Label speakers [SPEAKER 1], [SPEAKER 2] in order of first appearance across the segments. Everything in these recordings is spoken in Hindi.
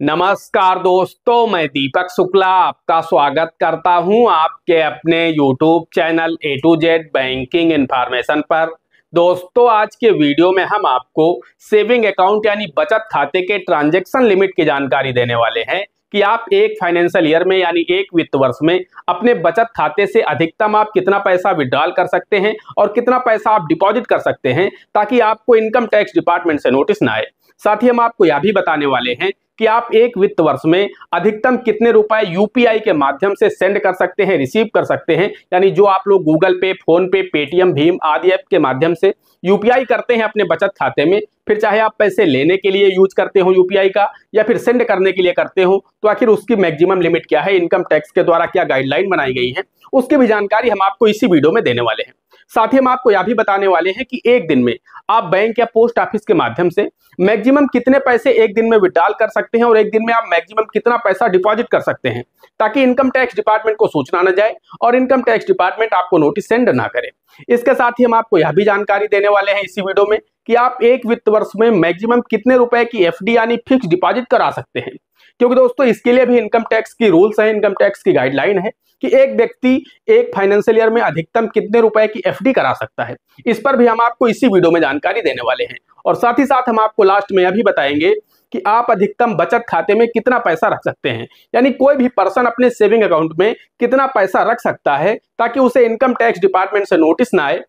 [SPEAKER 1] नमस्कार दोस्तों, मैं दीपक शुक्ला आपका स्वागत करता हूं आपके अपने YouTube channel A to Z banking information पर। दोस्तों, आज के वीडियो में हम आपको सेविंग अकाउंट यानी बचत खाते के ट्रांजैक्शन लिमिट की जानकारी देने वाले हैं कि आप एक फाइनेंशियल ईयर में यानी एक वित्त वर्ष में अपने बचत खाते से अधिकतम आप कितना पैसा विड्रॉल कर सकते हैं और कितना पैसा आप डिपॉजिट कर सकते हैं, ताकि आपको इनकम टैक्स डिपार्टमेंट से नोटिस ना आए। साथ ही हम आपको यह भी बताने वाले हैं कि आप एक वित्त वर्ष में अधिकतम कितने रुपए यूपीआई के माध्यम से सेंड कर सकते हैं, रिसीव कर सकते हैं। यानी जो आप लोग गूगल पे, फोन पे, पेटीएम, भीम आदि ऐप के माध्यम से यूपीआई करते हैं अपने बचत खाते में, फिर चाहे आप पैसे लेने के लिए यूज करते हो यूपीआई का या फिर सेंड करने के लिए करते हो, तो आखिर उसकी मैक्सिमम लिमिट क्या है, इनकम टैक्स के द्वारा क्या गाइडलाइन बनाई गई है, उसकी भी जानकारी हम आपको इसी वीडियो में देने वाले हैं। साथ ही हम आपको यह भी बताने वाले हैं कि एक दिन में आप बैंक या पोस्ट ऑफिस के माध्यम से मैक्सिमम कितने पैसे एक दिन में विड्रॉल कर सकते हैं और एक दिन में आप मैक्सिमम कितना पैसा डिपॉजिट कर सकते हैं, ताकि इनकम टैक्स डिपार्टमेंट को सूचना न जाए और इनकम टैक्स डिपार्टमेंट आपको नोटिस सेंड ना करे। इसके साथ ही हम आपको यह भी जानकारी देने वाले हैं इसी वीडियो में कि आप एक वित्त वर्ष में मैक्सिमम कितने रुपए की एफडी यानी फिक्स डिपॉजिट करा सकते हैं। क्योंकि दोस्तों, इसके लिए भी इनकम टैक्स की रूल्स है, इनकम टैक्स की गाइडलाइन है कि एक व्यक्ति एक फाइनेंशियल ईयर में अधिकतम कितने रुपए की एफडी करा सकता है। इस पर भी हम आपको इसी वीडियो में जानकारी देने वाले हैं और साथ ही साथ हम आपको लास्ट में यह भी बताएंगे कि आप अधिकतम बचत खाते में कितना पैसा रख सकते हैं, यानी कोई भी पर्सन अपने सेविंग अकाउंट में कितना पैसा रख सकता है ताकि उसे इनकम टैक्स डिपार्टमेंट से नोटिस ना आए।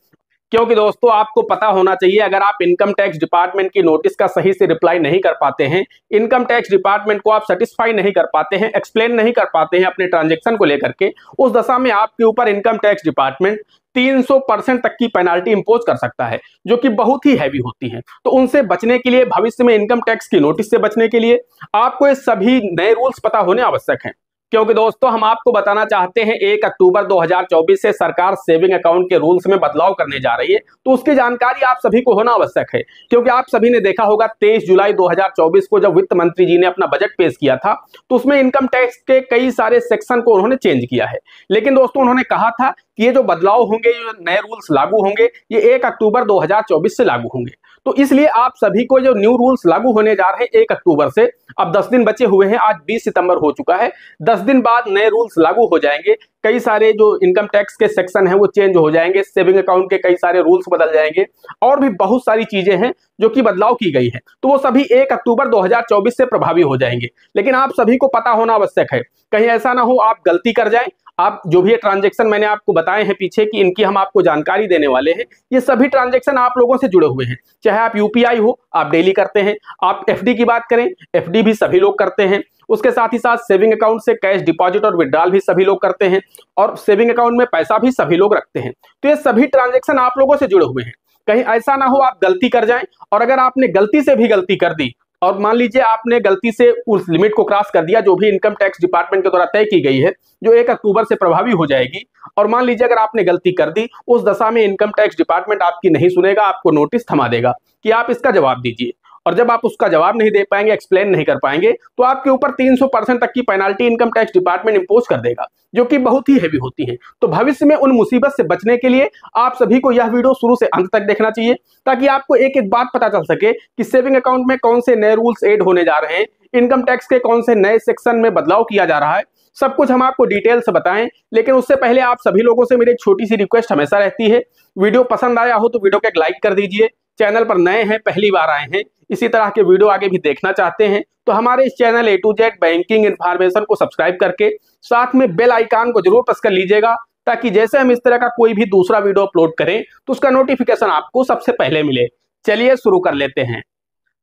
[SPEAKER 1] क्योंकि दोस्तों, आपको पता होना चाहिए, अगर आप इनकम टैक्स डिपार्टमेंट की नोटिस का सही से रिप्लाई नहीं कर पाते हैं, इनकम टैक्स डिपार्टमेंट को आप सेटिस्फाई नहीं कर पाते हैं, एक्सप्लेन नहीं कर पाते हैं अपने ट्रांजैक्शन को लेकर के, उस दशा में आपके ऊपर इनकम टैक्स डिपार्टमेंट 300% तक की पेनाल्टी इंपोज कर सकता है, जो कि बहुत ही हैवी होती है। तो उनसे बचने के लिए, भविष्य में इनकम टैक्स की नोटिस से बचने के लिए आपको ये सभी नए रूल्स पता होने आवश्यक हैं। क्योंकि दोस्तों, हम आपको बताना चाहते हैं 1 अक्टूबर 2024 से सरकार सेविंग अकाउंट के रूल्स में बदलाव करने जा रही है, तो उसकी जानकारी आप सभी को होना आवश्यक है। क्योंकि आप सभी ने देखा होगा 23 जुलाई 2024 को जब वित्त मंत्री जी ने अपना बजट पेश किया था, तो उसमें इनकम टैक्स के कई सारे सेक्शन को उन्होंने चेंज किया है। लेकिन दोस्तों, उन्होंने कहा था कि ये जो बदलाव होंगे, ये नए रूल्स लागू होंगे, ये 1 अक्टूबर 2024 से लागू होंगे। तो इसलिए आप सभी को जो न्यू रूल्स लागू होने जा रहे हैं 1 अक्टूबर से, अब 10 दिन बचे हुए हैं, आज 20 सितंबर हो चुका है, 10 दिन बाद नए रूल्स लागू हो जाएंगे। कई सारे जो इनकम टैक्स के सेक्शन हैं वो चेंज हो जाएंगे, सेविंग अकाउंट के कई सारे रूल्स बदल जाएंगे और भी बहुत सारी चीजें हैं जो कि बदलाव की गई है, तो वो सभी 1 अक्टूबर 2024 से प्रभावी हो जाएंगे। लेकिन आप सभी को पता होना आवश्यक है, कहीं ऐसा ना हो आप गलती कर जाएं। आप जो भी ट्रांजैक्शन मैंने आपको बताए हैं पीछे की, इनकी हम आपको जानकारी देने वाले हैं। ये सभी ट्रांजैक्शन आप लोगों से जुड़े हुए हैं, चाहे आप यूपीआई हो, आप डेली करते हैं, आप एफडी की बात करें, एफडी भी सभी लोग करते हैं, उसके साथ ही साथ सेविंग अकाउंट से कैश डिपॉजिट और विड्रॉल भी सभी लोग करते हैं और सेविंग अकाउंट में पैसा भी सभी लोग रखते हैं। तो ये सभी ट्रांजैक्शन आप लोगों से जुड़े हुए हैं। कहीं ऐसा ना हो आप गलती कर जाएं, और अगर आपने गलती से भी गलती कर दी और मान लीजिए आपने गलती से उस लिमिट को क्रॉस कर दिया जो भी इनकम टैक्स डिपार्टमेंट के द्वारा तय की गई है, जो 1 अक्टूबर से प्रभावी हो जाएगी, और मान लीजिए अगर आपने गलती कर दी, उस दशा में इनकम टैक्स डिपार्टमेंट आपकी नहीं सुनेगा, आपको नोटिस थमा देगा कि आप इसका जवाब दीजिए। और जब आप उसका जवाब नहीं दे पाएंगे, एक्सप्लेन नहीं कर पाएंगे, तो आपके ऊपर 300% तक की penalty income tax department impose कर देगा, जो कि बहुत ही हैवी होती है। तो भविष्य में उन मुसीबत से बचने के लिए आप सभी को यह वीडियो शुरू से अंत तक देखना चाहिए, ताकि आपको एक एक बात पता चल सके कि सेविंग अकाउंट में कौन से नए रूल्स ऐड होने जा रहे हैं, इनकम टैक्स के कौन से नए सेक्शन में बदलाव किया जा रहा है, सब कुछ हम आपको डिटेल से बताएं। लेकिन उससे पहले आप सभी लोगों से मेरी एक छोटी सी रिक्वेस्ट हमेशा रहती है, वीडियो पसंद आया हो तो वीडियो को एक लाइक कर दीजिए। चैनल पर नए हैं, पहली बार आए हैं, इसी तरह के वीडियो आगे भी देखना चाहते हैं, तो हमारे इस channel A to Z banking information को सब्सक्राइब करके साथ में बेल आइकन को जरूर प्रेस कर लीजिएगा, ताकि जैसे हम इस तरह का कोई भी दूसरा वीडियो अपलोड करें तो उसका नोटिफिकेशन आपको सबसे पहले मिले। चलिए शुरू कर लेते हैं।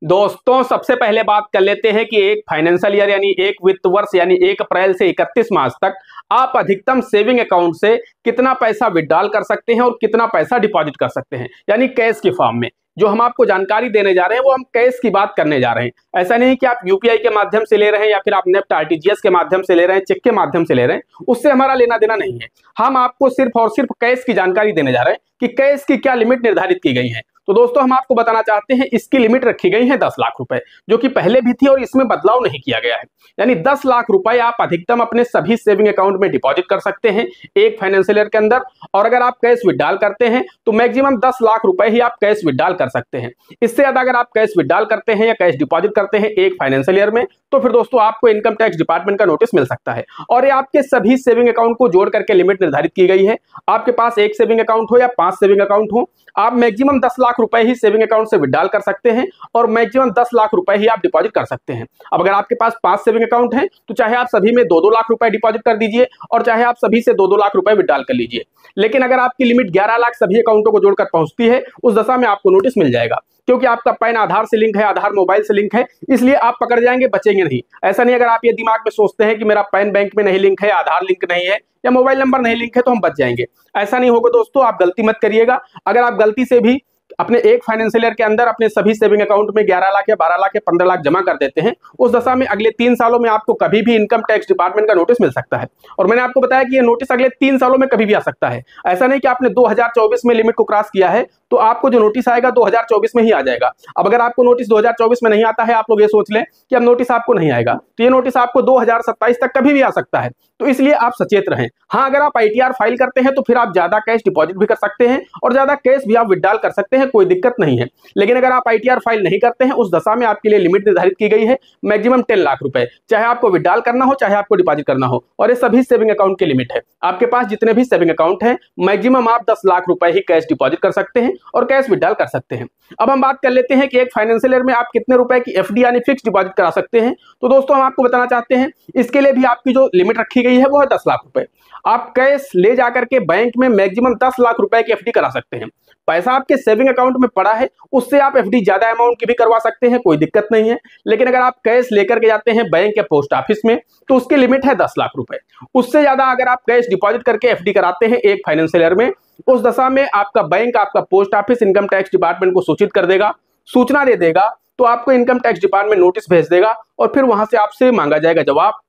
[SPEAKER 1] दोस्तों, सबसे पहले बात कर लेते हैं कि एक फाइनेंशियल ईयर यानी एक वित्त वर्ष यानी 1 अप्रैल से 31 मार्च तक आप अधिकतम सेविंग अकाउंट से कितना पैसा विड्रॉल कर सकते हैं और कितना पैसा डिपॉजिट कर सकते हैं, यानी कैश के फॉर्म में। जो हम आपको जानकारी देने जा रहे हैं वो हम कैश की बात करने जा रहे हैं। ऐसा नहीं कि आप यूपीआई के माध्यम से ले रहे हैं या फिर आप नेफ्ट आरटीजीएस के माध्यम से ले रहे हैं, चेक के माध्यम से ले रहे हैं, उससे हमारा लेना देना नहीं है। हम आपको सिर्फ और सिर्फ कैश की जानकारी देने जा रहे हैं कि कैश की क्या लिमिट निर्धारित की गई है। तो दोस्तों हम आपको बताना चाहते हैं इसकी लिमिट रखी गई है 10 लाख रुपए, जो कि पहले भी थी और इसमें बदलाव नहीं किया गया है। यानी 10 लाख रुपए आप अधिकतम अपने सभी सेविंग अकाउंट में डिपॉजिट कर सकते हैं एक फाइनेंशियल ईयर के अंदर। और अगर आप कैश विड्रॉल करते हैं तो मैक्सिमम 10 लाख रुपए ही आप कैश विड्रॉल कर सकते हैं। इससे ज्यादा अगर आप कैश विड्रॉल करते हैं या कैश डिपॉजिट करते हैं एक फाइनेंशियल ईयर में, तो फिर दोस्तों आपको इनकम टैक्स डिपार्टमेंट का नोटिस मिल सकता है। और ये आपके सभी सेविंग अकाउंट को जोड़ करके लिमिट निर्धारित की गई है। आपके पास एक सेविंग अकाउंट हो या 5 सेविंग अकाउंट हो, आप मैक्सिमम 10 लाख रुपए ही सेविंग अकाउंट से विड्रॉल कर सकते हैं और मैक्सिमम 10 लाख रुपए ही आप डिपॉजिट कर सकते हैं। अब अगर आपके पास 5 सेविंग अकाउंट हैं तो चाहे आप सभी में 2-2 लाख रुपए डिपॉजिट कर दीजिए और चाहे आप सभी से 2-2 लाख रुपए विड्रॉल कर लीजिए। लेकिन अगर आपकी लिमिट 11 लाख सभी अकाउंटों को जोड़कर पहुंचती है, उस दशा में आपको नोटिस मिल जाएगा, क्योंकि आपका पैन आधार से लिंक है, आधार मोबाइल से लिंक है, इसलिए आप पकड़ जाएंगे, बचेंगे नहीं। ऐसा नहीं अगर आप ये दिमाग में सोचते हैं कि मेरा पैन बैंक में नहीं लिंक है, आधार लिंक नहीं है या मोबाइल नंबर नहीं लिंक है तो हम बच जाएंगे, ऐसा नहीं होगा दोस्तों। आप गलती मत करिएगा। अगर आप गलती से भी अपने एक फाइनेंशियल ईयर के अंदर अपने सभी सेविंग अकाउंट में 11 लाख या 12 लाख या 15 लाख जमा कर देते हैं, उस दशा में अगले 3 सालों में आपको कभी भी इनकम टैक्स डिपार्टमेंट का नोटिस मिल सकता है। और मैंने आपको बताया कि ये नोटिस अगले 3 सालों में कभी भी आ सकता है। ऐसा नहीं कि आपने 2024 में लिमिट को क्रॉस किया है तो आपको जो नोटिस आएगा 2024 में ही आ जाएगा। अब अगर आपको नोटिस 2024 में नहीं आता है, आप लोग ये सोच लें कि अब नोटिस आपको नहीं आएगा, तो ये नोटिस आपको 2027 तक कभी भी आ सकता है। तो इसलिए आप सचेत रहें। हाँ, अगर आप ITR फाइल करते हैं तो फिर आप ज्यादा कैश डिपॉजिट भी कर सकते हैं और ज्यादा कैश भी आप विड्रॉल कर सकते हैं, कोई दिक्कत नहीं है। लेकिन अगर आप ITR फाइल नहीं करते हैं, उस दशा में आपके लिए लिमिट निर्धारित की गई है मैक्सिमम 10 लाख रुपए, चाहे आपको विड्रॉल करना हो चाहे आपको डिपॉजिट करना हो। और ये सभी सेविंग अकाउंट की लिमिट है। आपके पास जितने भी सेविंग अकाउंट है मैक्सिमम आप 10 लाख रुपए ही कैश डिपॉजिट कर सकते हैं और कैश विड्रॉल कर सकते हैं। अब हम बात कर लेते हैं कि एक फाइनेंशियल ईयर में आप कितने रुपए की FD यानी फिक्स डिपॉजिट करा सकते हैं। तो दोस्तों हम आपको बताना चाहते हैं इसके लिए भी आपकी जो लिमिट रखी गई है वो है 10 लाख रुपए। आप कैश ले जाकर के बैंक में मैक्सिमम 10 लाख रुपए की FD करा सकते हैं। पैसा आपके सेविंग अकाउंट में पड़ा है, उससे आप FD ज्यादा अमाउंट की भी करवा सकते हैं, कोई दिक्कत नहीं है। लेकिन अगर आप कैश लेकर के जाते हैं बैंक या पोस्ट ऑफिस में तो उसकी लिमिट है 10 लाख रुपए। उससे ज्यादा अगर आप कैश डिपॉजिट करके FD कराते हैं एक फाइनेंशियल ईयर में, उस दशा में आपका बैंक, आपका post office income tax department को सूचित कर देगा, सूचना दे देगा। तो आपको इनकम टैक्स डिपार्टमेंट नोटिस भेज देगा और फिर वहां से आपसे मांगा जाएगा जवाब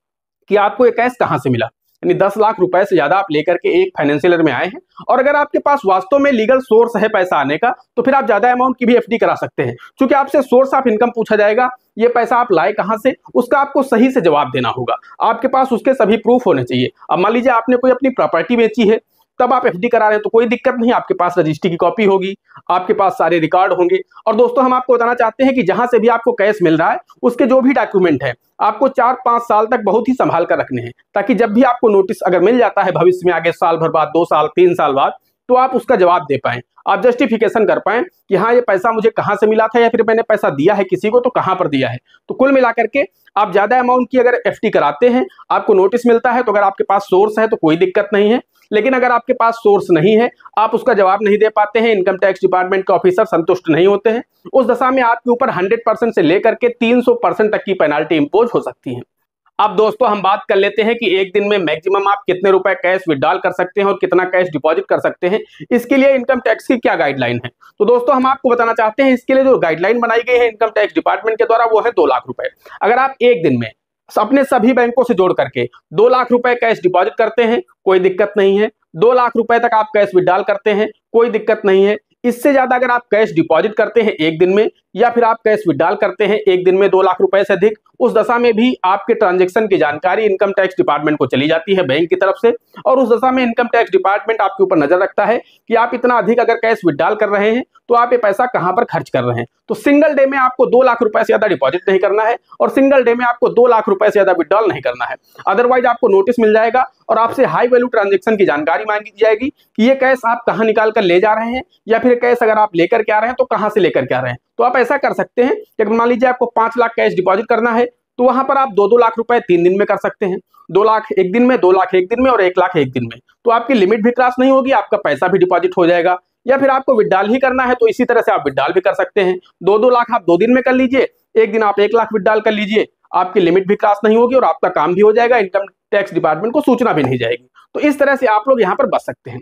[SPEAKER 1] कि आपको ये कैश कहां से मिला। यानी 10 लाख रुपए से ज्यादा आप लेकर के एक फाइनेंशियल ईयर में आए हैं और अगर आपके पास वास्तव में लीगल सोर्स है पैसा आने का, तो फिर आप ज्यादा अमाउंट की भी FD करा सकते हैं। क्योंकि आपसे सोर्स ऑफ इनकम पूछा जाएगा, ये पैसा आप लाए कहां से, उसका आपको सही से जवाब देना होगा। आपके पास उसके सभी प्रूफ होने चाहिए। अब मान लीजिए आपने कोई अपनी प्रॉपर्टी बेची है, तब आप FD करा रहे हैं तो कोई दिक्कत नहीं, आपके पास रजिस्ट्री की कॉपी होगी, आपके पास सारे रिकॉर्ड होंगे। और दोस्तों हम आपको बताना चाहते हैं कि जहां से भी आपको कैश मिल रहा है उसके जो भी डॉक्यूमेंट है आपको 4-5 साल तक बहुत ही संभाल कर रखने हैं, ताकि जब भी आपको नोटिस अगर मिल जाता है भविष्य में, आगे साल भर बाद, 2 साल 3 साल बाद, तो आप उसका जवाब दे पाएं, आप जस्टिफिकेशन कर पाएं कि हाँ ये पैसा मुझे कहां से मिला था या फिर मैंने पैसा दिया है किसी को तो कहां पर दिया है। तो कुल मिलाकर के आप ज्यादा अमाउंट की अगर FD कराते हैं, आपको नोटिस मिलता है, तो अगर आपके पास सोर्स है तो कोई दिक्कत नहीं है। लेकिन अगर आपके पास सोर्स नहीं है, आप उसका जवाब नहीं दे पाते हैं, इनकम टैक्स डिपार्टमेंट के ऑफिसर संतुष्ट नहीं होते हैं, उस दशा में आपके ऊपर 100% से लेकर के 300% तक की पेनाल्टी इंपोज हो सकती है। अब दोस्तों हम बात कर लेते हैं कि एक दिन में मैक्सिमम आप कितने रुपए कैश विड्रॉल कर सकते हैं और कितना कैश डिपॉजिट कर सकते हैं। इसके लिए इनकम टैक्स की क्या गाइडलाइन है, तो दोस्तों हम आपको बताना चाहते हैं इसके लिए जो गाइडलाइन बनाई गई है इनकम टैक्स डिपार्टमेंट के द्वारा वो है 2 लाख रुपए। अगर आप एक दिन में अपने सभी बैंकों से जोड़ करके 2 लाख रुपए कैश डिपॉजिट करते हैं, कोई दिक्कत नहीं है। 2 लाख रुपए तक आप कैश विड्रॉल करते हैं, कोई दिक्कत नहीं है। इससे ज्यादा अगर आप कैश डिपॉजिट करते हैं एक दिन में या फिर आप कैश विड्रॉल करते हैं एक दिन में 2 लाख रुपए से अधिक, उस दशा में भी आपके ट्रांजैक्शन की जानकारी इनकम टैक्स डिपार्टमेंट को चली जाती है बैंक की तरफ से। और उस दशा में इनकम टैक्स डिपार्टमेंट आपके ऊपर नजर रखता है कि आप इतना अधिक अगर कैश विड्रॉल कर रहे हैं तो आप ये पैसा कहां पर खर्च कर रहे हैं। तो सिंगल डे में आपको 2 लाख रुपए से ज्यादा डिपॉजिट नहीं करना है और सिंगल डे में आपको 2 लाख रुपए से ज्यादा विड्रॉल नहीं करना है। अदरवाइज आपको नोटिस मिल जाएगा और आपसे हाई वैल्यू ट्रांजैक्शन की जानकारी मांगी जाएगी कि ये कैश आप कहां निकाल कर ले जा रहे हैं या फिर कैश अगर आप लेकर के आ रहे हैं तो कहां से लेकर के आ रहे हैं। तो आप ऐसा कर सकते हैं कि मान लीजिए आपको 5 लाख कैश डिपॉजिट करना है तो वहां पर आप 2-2 लाख रुपए 3 दिन में कर सकते हैं। 2 लाख एक दिन में, 2 लाख एक दिन में और 1 लाख एक दिन में। तो आपकी लिमिट भी क्रॉस नहीं होगी, आपका पैसा भी डिपॉजिट हो जाएगा। या फिर आपको विड्रॉल ही करना है तो इसी तरह से आप विड्रॉल भी कर सकते हैं। 2-2 लाख आप 2 दिन में कर लीजिए, एक दिन आप 1 लाख विड्रॉल कर लीजिए, आपकी लिमिट भी क्रॉस नहीं होगी और आपका काम भी हो जाएगा, इनकम टैक्स डिपार्टमेंट को सूचना भी नहीं जाएगी। तो इस तरह से आप लोग यहाँ पर बच सकते हैं।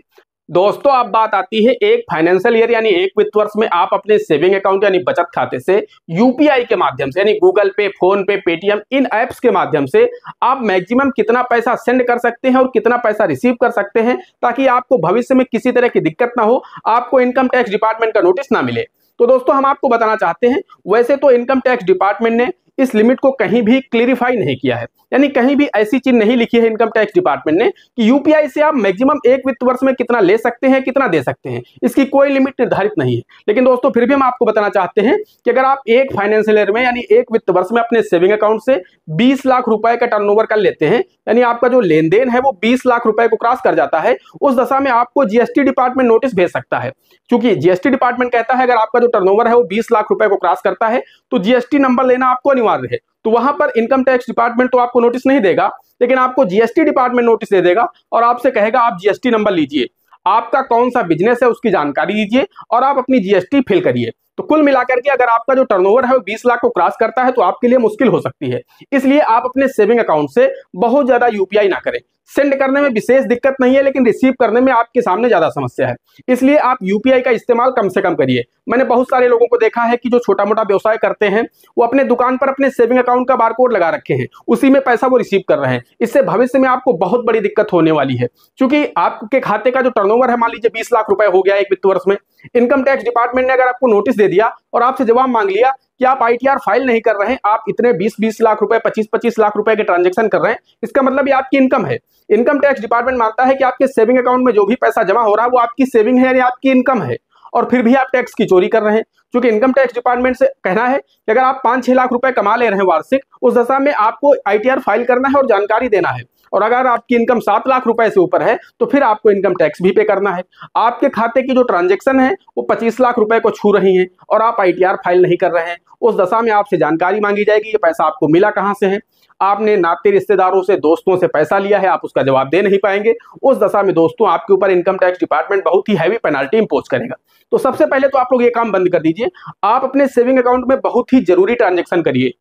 [SPEAKER 1] दोस्तों अब बात आती है एक फाइनेंशियल ईयर यानी एक वित्त वर्ष में आप अपने सेविंग अकाउंट यानी बचत खाते से UPI के माध्यम से यानी गूगल पे, फोन पे, पेटीएम, इन ऐप्स के माध्यम से आप मैक्सिमम कितना पैसा सेंड कर सकते हैं और कितना पैसा रिसीव कर सकते हैं, ताकि आपको भविष्य में किसी तरह की दिक्कत ना हो, आपको इनकम टैक्स डिपार्टमेंट का नोटिस ना मिले। तो दोस्तों हम आपको बताना चाहते हैं, वैसे तो इनकम टैक्स डिपार्टमेंट ने इस लिमिट को कहीं भी क्लियरिफाई नहीं किया है, यानी कहीं भी ऐसी चीज नहीं लिखी है इनकम टैक्स डिपार्टमेंट ने कि यूपीआई से आप मैक्सिमम एक वित्त वर्ष में कितना ले सकते हैं, कितना दे सकते हैं, इसकी कोई लिमिट निर्धारित नहीं है। लेकिन दोस्तों फिर भी हम आपको बताना चाहते हैं कि अगर आप एक फाइनेंशियल ईयर में यानी एक वित्त वर्ष में अपने सेविंग अकाउंट से 20 लाख रुपए का टर्नओवर कर लेते हैं, यानी आपका जो लेन देन है वो 20 लाख रुपए को क्रॉस कर जाता है, उस दशा में आपको जीएसटी डिपार्टमेंट नोटिस भेज सकता है। क्योंकि जीएसटी डिपार्टमेंट कहता है अगर आपका जो टर्नओवर है वो 20 लाख रुपए को क्रॉस करता है तो जीएसटी नंबर लेना आपको अनिवार्य है। तो वहां पर इनकम टैक्स डिपार्टमेंट तो आपको नोटिस नहीं देगा, लेकिन आपको जीएसटी डिपार्टमेंट नोटिस दे देगा और आपसे कहेगा आप जीएसटी नंबर लीजिए, आपका कौन सा बिजनेस है उसकी जानकारी दीजिए और आप अपनी जीएसटी फिल करिए। तो कुल मिलाकर के अगर आपका जो टर्नओवर है वो 20 लाख को क्रॉस करता है तो आपके लिए मुश्किल हो सकती है। इसलिए आप अपने सेविंग अकाउंट से बहुत ज्यादा यूपीआई ना करें। सेंड करने में विशेष दिक्कत नहीं है, लेकिन रिसीव करने में आपके सामने ज्यादा समस्या है, इसलिए आप यूपीआई का इस्तेमाल कम से कम करिए। मैंने बहुत सारे लोगों को देखा है कि जो छोटा मोटा व्यवसाय करते हैं वो अपने दुकान पर अपने सेविंग अकाउंट का बारकोड लगा रखे हैं, उसी में पैसा वो रिसीव कर रहे हैं। इससे भविष्य में आपको बहुत बड़ी दिक्कत होने वाली है, क्योंकि आपके खाते का जो टर्नओवर है मान लीजिए 20 लाख रुपए हो गया एक वित्त वर्ष में, इनकम टैक्स डिपार्टमेंट ने अगर आपको नोटिस दे दिया और आपसे जवाब मांग लिया कि आप आईटीआर फाइल नहीं कर रहे हैं, आप इतने 20-20 लाख रुपए 25-25 लाख रुपए के ट्रांजैक्शन कर रहे हैं, इसका मतलब ये आपकी इनकम है। इनकम टैक्स डिपार्टमेंट मानता है कि आपके सेविंग अकाउंट में जो भी पैसा जमा हो रहा है वो आपकी सेविंग है यानी आपकी इनकम है, और फिर भी आप टैक्स की चोरी कर रहे हैं। क्योंकि इनकम टैक्स डिपार्टमेंट से कहना है कि अगर आप 5-6 लाख रुपए कमा ले रहे हैं वार्षिक, उस दशा में आपको आईटीआर फाइल करना है और जानकारी देना है, और अगर आपकी इनकम 7 लाख रुपए से ऊपर है तो फिर आपको इनकम टैक्स भी पे करना है। आपके खाते की जो ट्रांजैक्शन है वो 25 लाख रुपए को छू रही है और आप आईटीआर फाइल नहीं कर रहे हैं, उस दशा में आपसे जानकारी मांगी जाएगी ये पैसा आपको मिला कहां से है। आपने नाते रिश्तेदारों से दोस्तों से पैसा लिया है, आप उसका जवाब दे नहीं पाएंगे, उस दशा में दोस्तों आपके ऊपर इनकम टैक्स डिपार्टमेंट बहुत ही हैवी पेनल्टी इंपोज करेगा। तो सबसे पहले तो आप लोग ये काम बंद कर दीजिए, आप अपने सेविंग अकाउंट में बहुत ही जरूरी ट्रांजैक्शन करिए।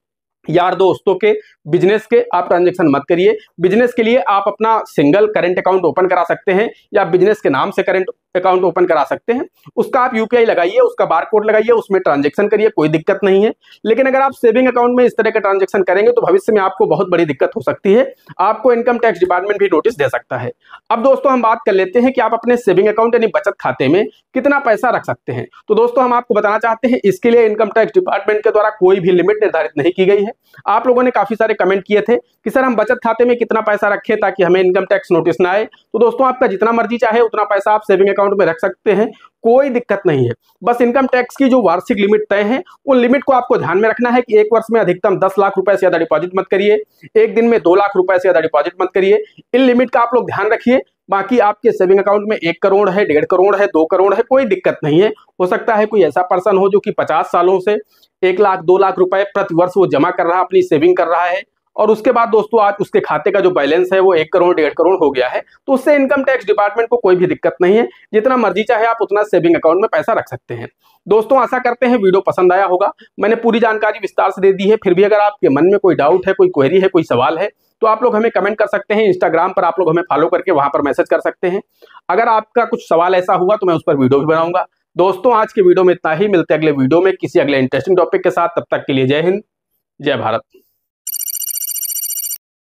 [SPEAKER 1] यार दोस्तों के बिजनेस के आप ट्रांजैक्शन मत करिए। बिजनेस के लिए आप अपना सिंगल करेंट अकाउंट ओपन करा सकते हैं या बिजनेस के नाम से करेंट अकाउंट ओपन करा सकते हैं, उसका आप यूपीआई लगाइए, उसका बारकोड लगाइए, उसमें ट्रांजैक्शन करिए, कोई दिक्कत नहीं है। लेकिन अगर आप सेविंग अकाउंट में इस तरह के ट्रांजैक्शन करेंगे तो भविष्य में आपको बहुत बड़ी दिक्कत हो सकती है, आपको इनकम टैक्स डिपार्टमेंट भी नोटिस दे सकता है। अब दोस्तों हम बात कर लेते हैं कि आप अपने सेविंग अकाउंट यानी बचत खाते में कितना पैसा रख सकते हैं। तो दोस्तों हम आपको बताना चाहते हैं इसके लिए इनकम टैक्स डिपार्टमेंट के द्वारा कोई भी लिमिट निर्धारित नहीं की गई है। आप लोगों ने काफी सारे कमेंट किए थे कि सर हम बचत खाते में कितना पैसा रखें ताकि हमें इनकम टैक्स नोटिस ना आए। तो दोस्तों आपका जितना मर्जी चाहे उतना पैसा आप सेविंग अकाउंट में रख सकते हैं, कोई दिक्कत नहीं है। बस इनकम टैक्स की जो वार्षिक लिमिट तय है उन लिमिट को आपको ध्यान में रखना है कि एक वर्ष में अधिकतम 10 लाख रुपए से ज्यादा डिपॉजिट मत करिए, एक दिन में 2 लाख रुपए से ज्यादा डिपॉजिट मत करिए। इन लिमिट का आप लोग ध्यान रखिए। बाकी आपके सेविंग अकाउंट में 1 करोड़ है, 1.5 करोड़ है, 2 करोड़ है, कोई दिक्कत नहीं है। हो सकता है कोई ऐसा पर्सन हो जो कि 50 सालों से 1 लाख 2 लाख रुपए प्रति वर्ष वो जमा कर रहा है, अपनी सेविंग कर रहा है, और उसके बाद दोस्तों आज उसके खाते का जो बैलेंस है वो 1 करोड़ 1.5 करोड़ हो गया है, तो उससे इनकम टैक्स डिपार्टमेंट को कोई भी दिक्कत नहीं है। जितना मर्जी चाहे आप उतना सेविंग अकाउंट में पैसा रख सकते हैं। दोस्तों आशा करते हैं वीडियो पसंद आया होगा, मैंने पूरी जानकारी विस्तार से दे दी है। फिर भी अगर आपके मन में कोई डाउट है, कोई क्वेरी है, कोई सवाल है तो आप लोग हमें कमेंट कर सकते हैं। इंस्टाग्राम पर आप लोग हमें फॉलो करके वहां पर मैसेज कर सकते हैं। अगर आपका कुछ सवाल ऐसा हुआ तो मैं उस पर वीडियो भी बनाऊंगा। दोस्तों आज के वीडियो में इतना ही, मिलते हैं अगले वीडियो में किसी अगले इंटरेस्टिंग टॉपिक के साथ। तब तक के लिए जय हिंद, जय भारत।